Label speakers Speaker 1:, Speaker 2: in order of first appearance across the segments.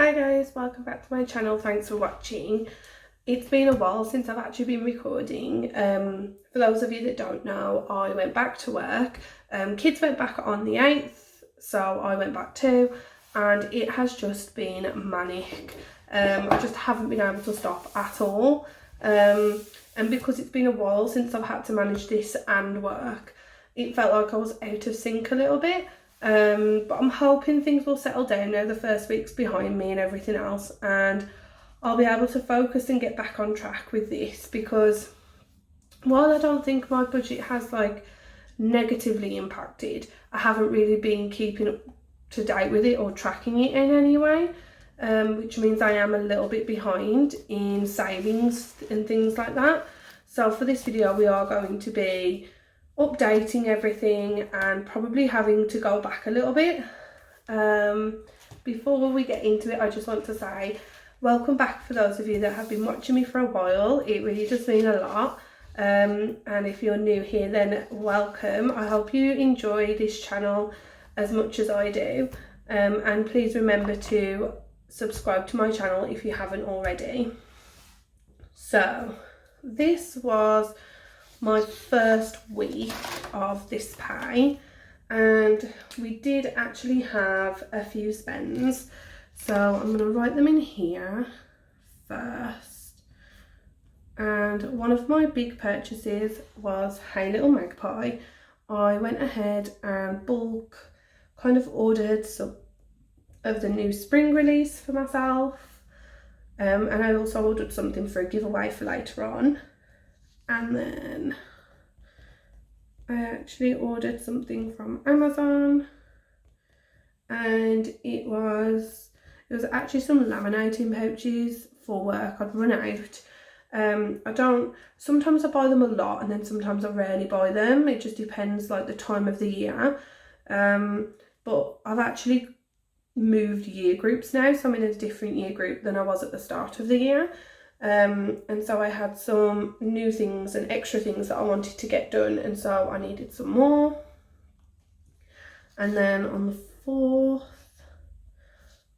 Speaker 1: Hi guys, welcome back to my channel. Thanks for watching. It's been a while since I've actually been recording. For those of you that don't know, I went back to work. Kids went back on the 8th, so I went back too, and it has just been manic. I just haven't been able to stop at all. And because it's been a while since I've had to manage this and work, it felt like I was out of sync a little bit. But I'm hoping things will settle down now. The first week's behind me and everything else, and I'll be able to focus and get back on track with this, because while I don't think my budget has like negatively impacted, I haven't really been keeping up to date with it or tracking it in any way, which means I am a little bit behind in savings and things like that. So for this video we are going to be updating everything and probably having to go back a little bit. Before we get into it, I just want to say welcome back for those of you that have been watching me for a while. It really does mean a lot. And if you're new here, then welcome. I hope you enjoy this channel as much as I do, and please remember to subscribe to my channel if you haven't already. So this was my first week of this pay, and we did actually have a few spends, so I'm going to write them in here first. And one of my big purchases was Hey Little Magpie. I went ahead and bulk kind of ordered some of the new spring release for myself, and I also ordered something for a giveaway for later on. And then I actually ordered something from Amazon, and it was actually some laminating pouches for work. I'd run out. Sometimes I buy them a lot, and then sometimes I rarely buy them. It just depends like the time of the year. But I've actually moved year groups now, so I'm in a different year group than I was at the start of the year. And so I had some new things and extra things that I wanted to get done, and so I needed some more. And then on the 4th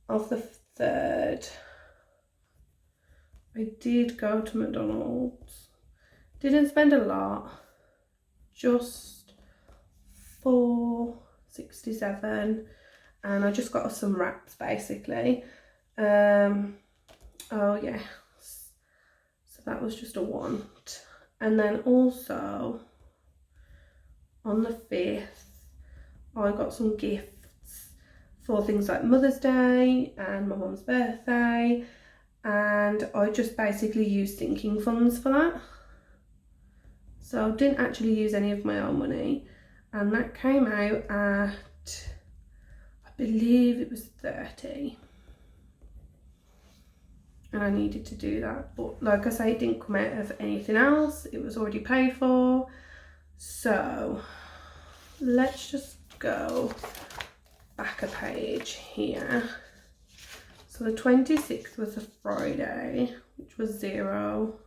Speaker 1: of the 3rd, I did go to McDonald's. Didn't spend a lot, just $4.67, and I just got us some wraps basically. Oh yeah, that was just a want. And then also on the 5th I got some gifts for things like Mother's Day and my mum's birthday, and I just basically used sinking funds for that, so I didn't actually use any of my own money, and that came out at, I believe it was 30, and I needed to do that. But like I say, it didn't come out of anything else, it was already paid for. So let's just go back a page here. So the 26th was a Friday, which was 0,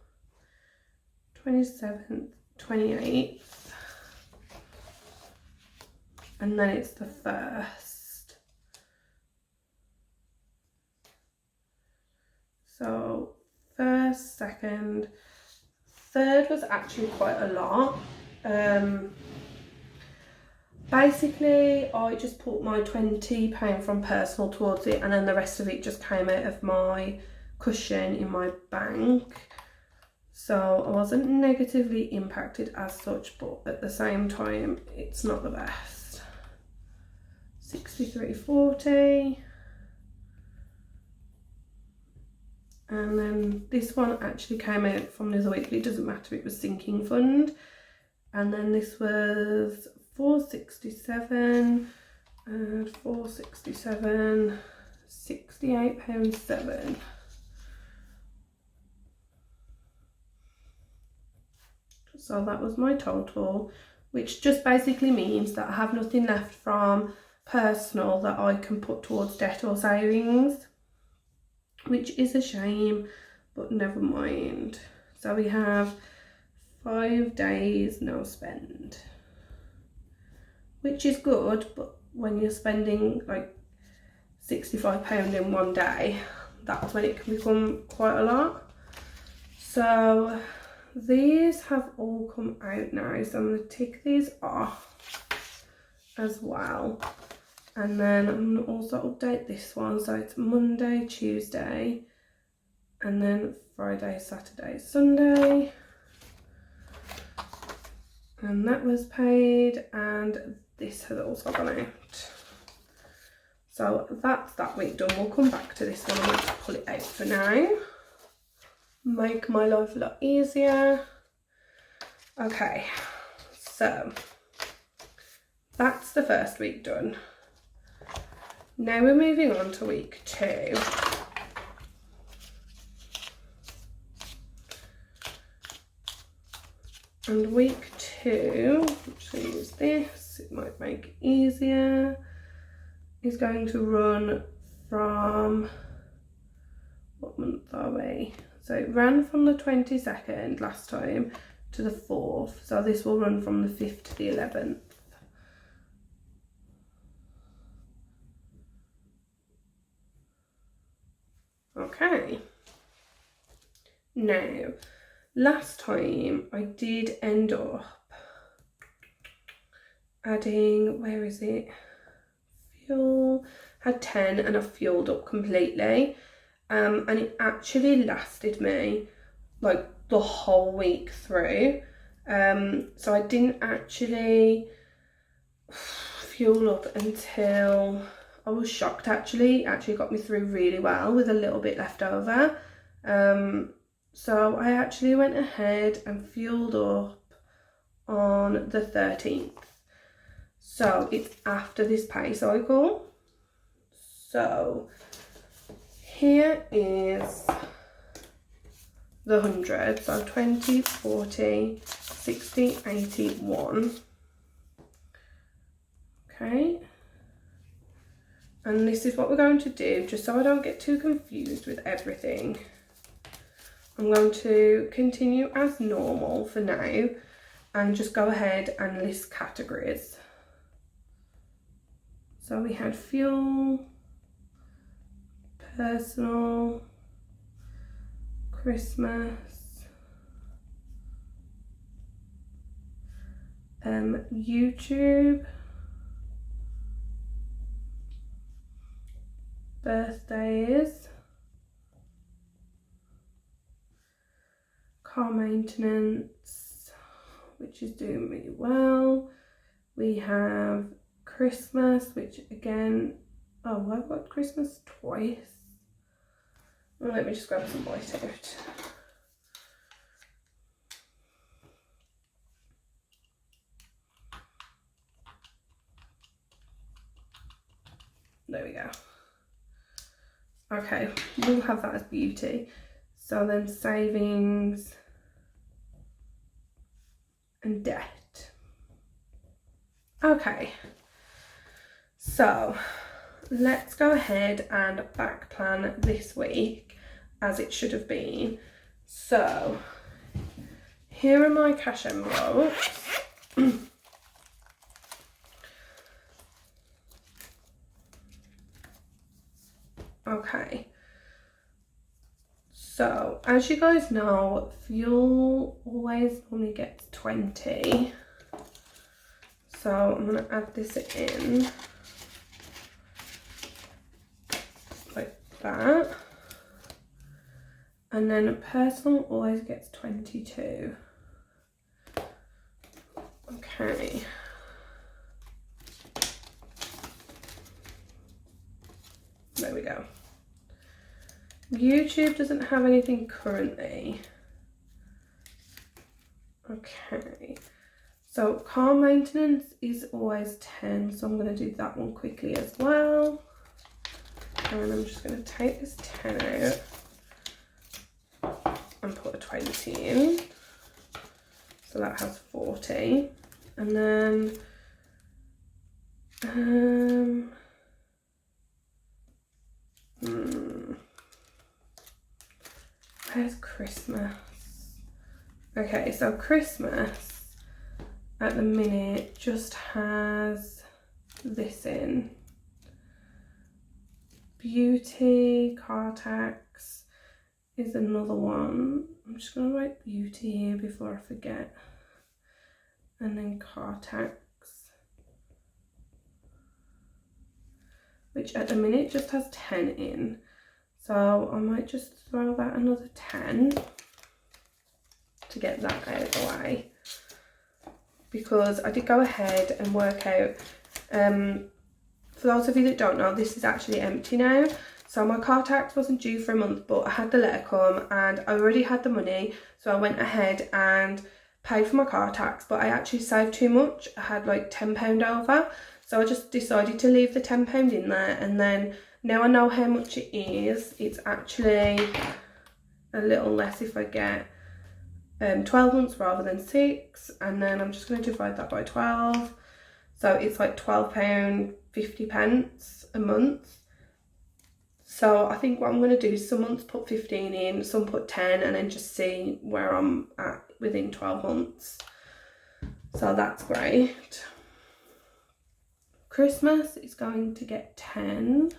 Speaker 1: 27th, 28th, and then it's the 1st. So 1st, 2nd, 3rd was actually quite a lot. Basically I just put my £20 from personal towards it, and then the rest of it just came out of my cushion in my bank. So I wasn't negatively impacted as such, but at the same time it's not the best. 63.40. And then this one actually came out from the other week, but it doesn't matter, it was sinking fund. And then this was 4.67 and 4.67, £68.7. So that was my total, which just basically means that I have nothing left from personal that I can put towards debt or savings, which is a shame, but never mind. So we have 5 days no spend, which is good, but when you're spending like £65 in one day, that's when it can become quite a lot. So these have all come out now, so I'm going to tick these off as well. And then I'm going to also update this one, so it's Monday, Tuesday, and then Friday, Saturday, Sunday. And that was paid, and this has also gone out. So that's that week done. We'll come back to this one. I'm going to pull it out for now. Make my life a lot easier. Okay, so that's the first week done. Now we're moving on to week 2. And week 2, I'm just going to use this, it might make it easier, is going to run from, what month are we? So it ran from the 22nd last time to the 4th, so this will run from the 5th to the 11th. Okay, now last time I did end up adding, where is it, fuel, had 10 and I fueled up completely, and it actually lasted me like the whole week through, so I didn't actually fuel up until, I was shocked actually, it actually got me through really well with a little bit left over. So I actually went ahead and fueled up on the 13th. So it's after this pay cycle. So here is the 100. So 20, 40, 60, 81. Okay. And this is what we're going to do, just so I don't get too confused with everything. I'm going to continue as normal for now and just go ahead and list categories. So we had fuel, personal, Christmas, YouTube, birthdays, car maintenance, which is doing really well. We have Christmas, which again, oh, I've got Christmas twice. Well, let me just grab some white out. There we go. Okay, we'll have that as beauty. So then savings and debt. Okay, so let's go ahead and back plan this week as it should have been. So here are my cash envelopes. Okay, so as you guys know, fuel always normally gets 20. So I'm going to add this in like that. And then personal always gets 22. Okay. There we go. YouTube doesn't have anything currently. Okay. So car maintenance is always 10, so I'm going to do that one quickly as well. And I'm just going to take this 10 out and put a 20 in. So that has 40. And then where's Christmas? Okay, so Christmas at the minute just has this in. Beauty, car tax is another one. I'm just going to write beauty here before I forget. And then car tax, which at the minute just has 10 in. So I might just throw that another 10 to get that out of the way. Because I did go ahead and work out, for those of you that don't know, this is actually empty now. So my car tax wasn't due for a month, but I had the letter come and I already had the money. So I went ahead and paid for my car tax, but I actually saved too much. I had like £10 over. So I just decided to leave the £10 in there, and then now I know how much it is. It's actually a little less if I get 12 months rather than 6, and then I'm just going to divide that by 12. So it's like £12.50 a month. So I think what I'm going to do is some months put 15 in, some put 10, and then just see where I'm at within 12 months. So that's great. Christmas is going to get 10.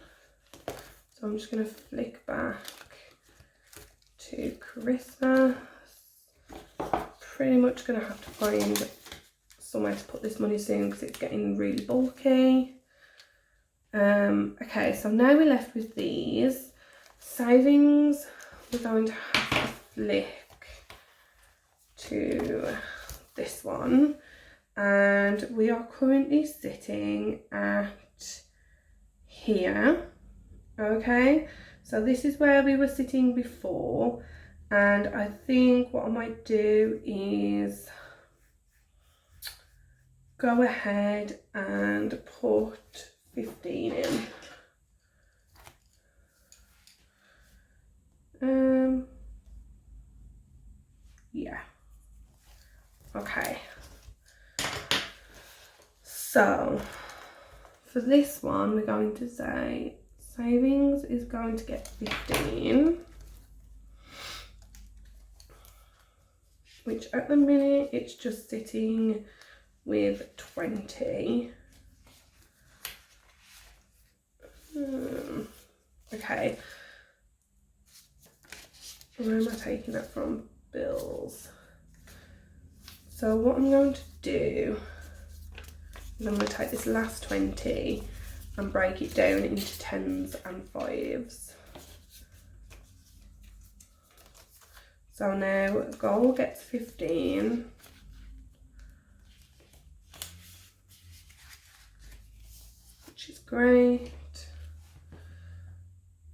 Speaker 1: So I'm just going to flick back to Christmas. Pretty much going to have to find somewhere to put this money soon because it's getting really bulky. Okay, so now we're left with these. Savings, we're going to have to flick to this one. And we are currently sitting at here. Okay, so this is where we were sitting before. And I think what I might do is go ahead and put 15 in. Yeah. Okay. So for this one, we're going to say savings is going to get 15. Which at the minute it's just sitting with 20. Okay. Where am I taking that from? Bills. So what I'm going to do is I'm going to take this last 20 and break it down into 10s and 5s. So now goal gets 15. Which is great.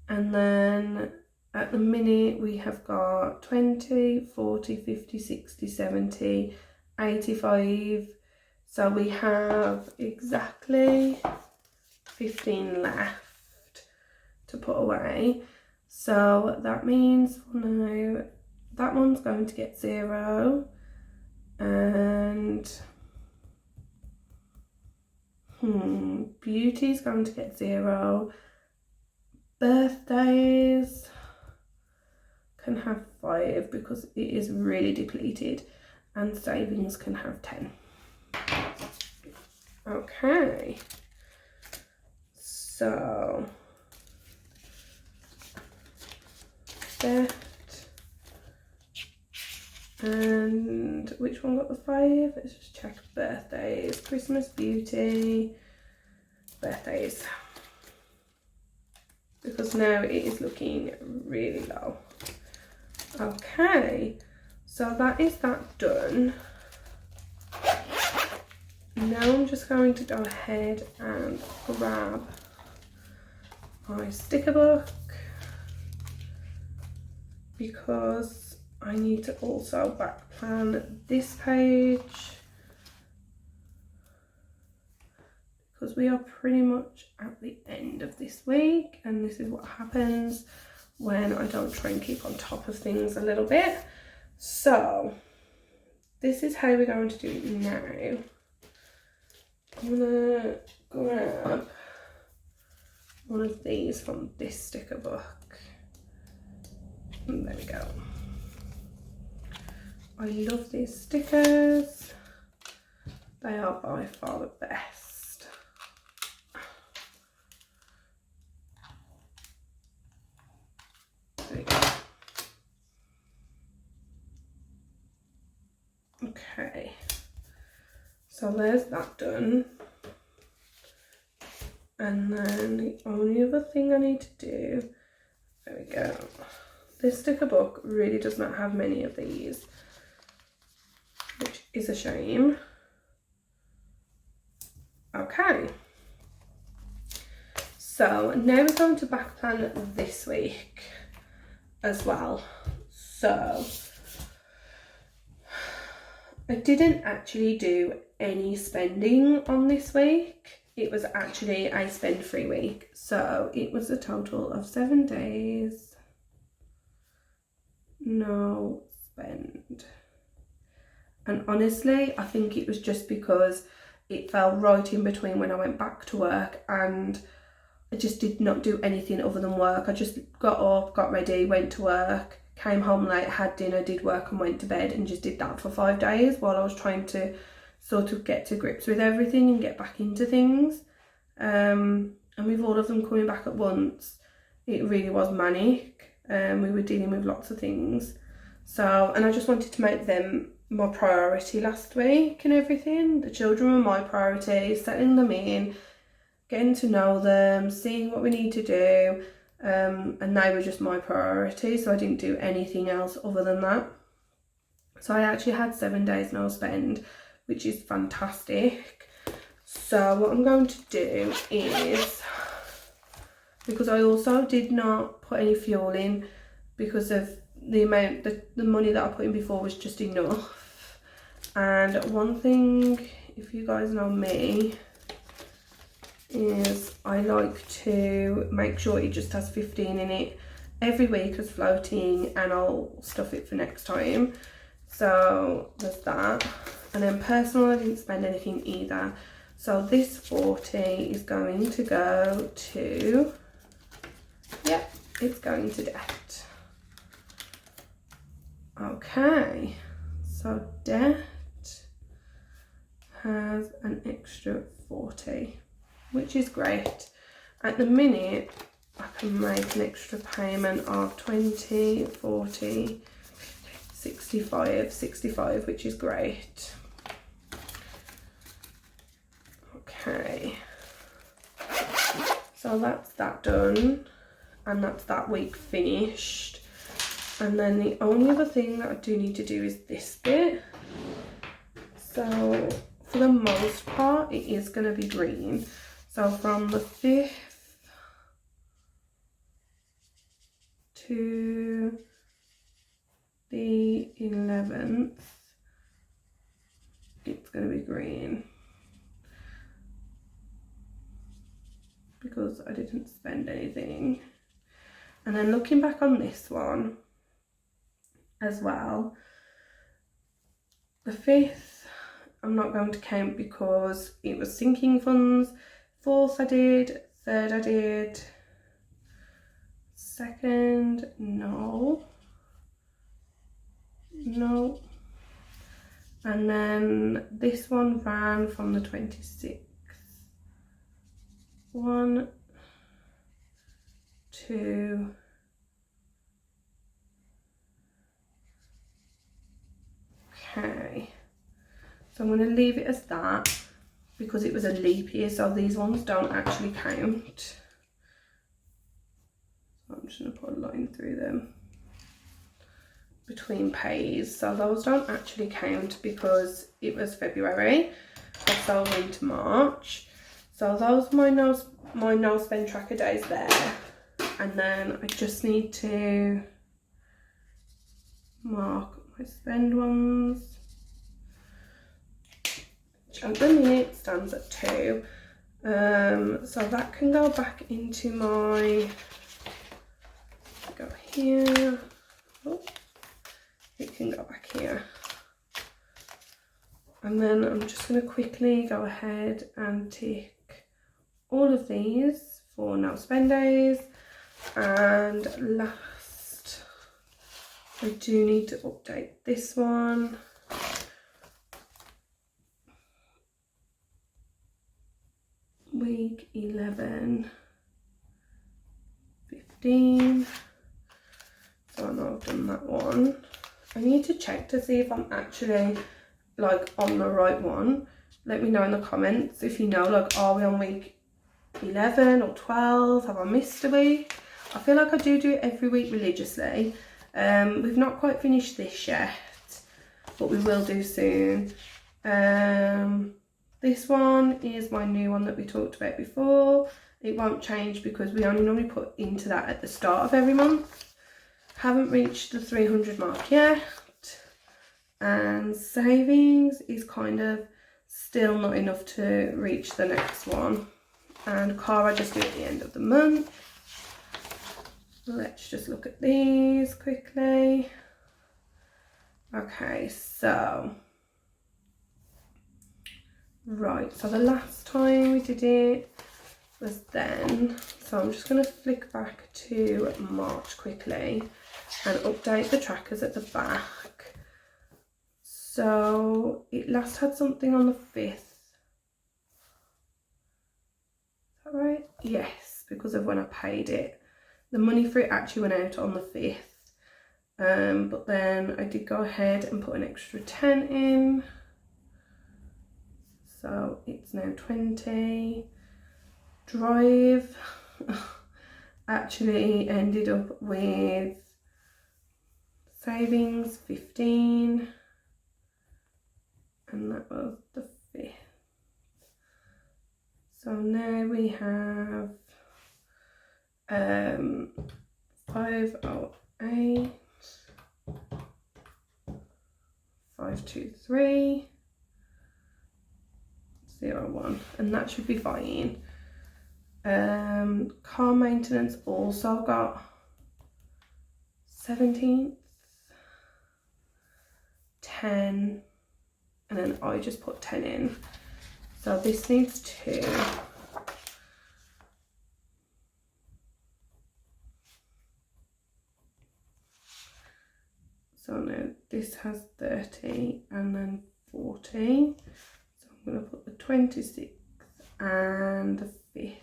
Speaker 1: And then at the minute we have got 20, 40, 50, 60, 70, 85. So we have exactly 15 left to put away. So that means now that one's going to get 0, and beauty's going to get 0. Birthdays can have 5 because it is really depleted, and savings can have 10. Okay, so that. And which one got the 5? Let's just check birthdays. Christmas, beauty, birthdays. Because now it is looking really low. Okay, so that is that done. Now I'm just going to go ahead and grab my sticker book because I need to also back plan this page because we are pretty much at the end of this week, and this is what happens when I don't try and keep on top of things a little bit. So this is how we're going to do it now. I'm gonna grab one of these from this sticker book. And there we go. I love these stickers. They are by far the best. There we go. Okay, so there's that done. And then the only other thing I need to do, there we go. This sticker book really does not have many of these, which is a shame. Okay. So now we're going to backplan this week as well. So I didn't actually do any spending on this week. It was actually a spend-free week. So it was a total of 7 days, no spend. And honestly, I think it was just because it fell right in between when I went back to work, and I just did not do anything other than work. I just got up, got ready, went to work, came home late, had dinner, did work and went to bed, and just did that for 5 days while I was trying to sort of get to grips with everything and get back into things. And with all of them coming back at once, it really was manic. We were dealing with lots of things. So, and I just wanted to make them my priority last week and everything. The children were my priority, settling them in, getting to know them, seeing what we need to do, and they were just my priority, so I didn't do anything else other than that. So I actually had 7 days no spend, which is fantastic. So what I'm going to do is, because I also did not put any fuel in because of the amount, the money that I put in before was just enough. And one thing, if you guys know me, is I like to make sure it just has 15 in it every week as floating, and I'll stuff it for next time. So there's that. And then personal, I didn't spend anything either. So this 40 is going to go to, yep, it's going to debt. Okay, so debt has an extra 40, which is great. At the minute, I can make an extra payment of 20, 40, 65, which is great. Okay, so that's that done, and that's that week finished. And then the only other thing that I do need to do is this bit. So for the most part, it is going to be green. So from the 5th to the 11th, it's going to be green, because I didn't spend anything. And then looking back on this one as well, the 5th I'm not going to count because it was sinking funds. 4th I did, 3rd I did, 2nd no, and then this one ran from the 26th. 1, 2, okay, so I'm going to leave it as that because it was a leap year, so these ones don't actually count. So I'm just going to put a line through them between pays, so those don't actually count because it was February. I sold into March. So those are my no spend tracker days there. And then I just need to mark my spend ones, which at the minute stands at 2. So that can go back into my, go here, oh, it can go back here. And then I'm just going to quickly go ahead and tick all of these for no spend days. And last, I do need to update this one. Week 11, 15. So I know I've done that one. I need to check to see if I'm actually like on the right one. Let me know in the comments if you know, like, are we on week 11 or 12? Have I missed a week? I feel like I do it every week religiously. We've not quite finished this yet, but we will do soon. This one is my new one that we talked about before. It won't change because we only normally put into that at the start of every month. Haven't reached the 300 mark yet. And savings is kind of still not enough to reach the next one. And car I just do at the end of the month. Let's just look at these quickly. Okay, so right, so the last time we did it was then. So I'm just going to flick back to March quickly and update the trackers at the back. So it last had something on the 5th. Is that right? Yes, because of when I paid it. The money for it actually went out on the 5th. But then I did go ahead and put an extra 10 in. So it's now 20. Drive actually ended up with savings 15. And that was the 5th. So now we have 508, 523, 01, and that should be fine. Car maintenance also got 17th, 10, and then I just put 10 in. So this needs 2. So now this has 30 and then 40. So I'm going to put the 26th and the 5th.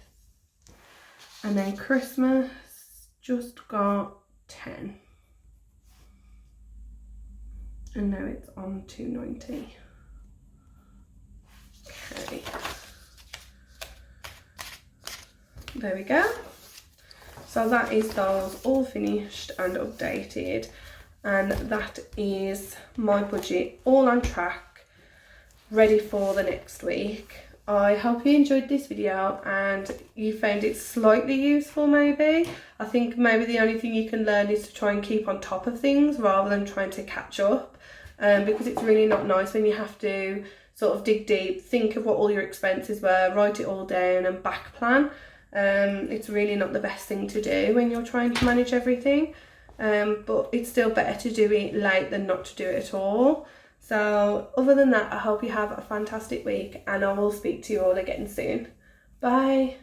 Speaker 1: And then Christmas just got 10. And now it's on 290. Okay. There we go. So that is those all finished and updated. And that is my budget all on track, ready for the next week. I hope you enjoyed this video and you found it slightly useful maybe. I think maybe the only thing you can learn is to try and keep on top of things rather than trying to catch up, because it's really not nice when you have to sort of dig deep, think of what all your expenses were, write it all down and back plan. It's really not the best thing to do when you're trying to manage everything. But it's still better to do it late than not to do it at all. So other than that, I hope you have a fantastic week and I will speak to you all again soon. Bye.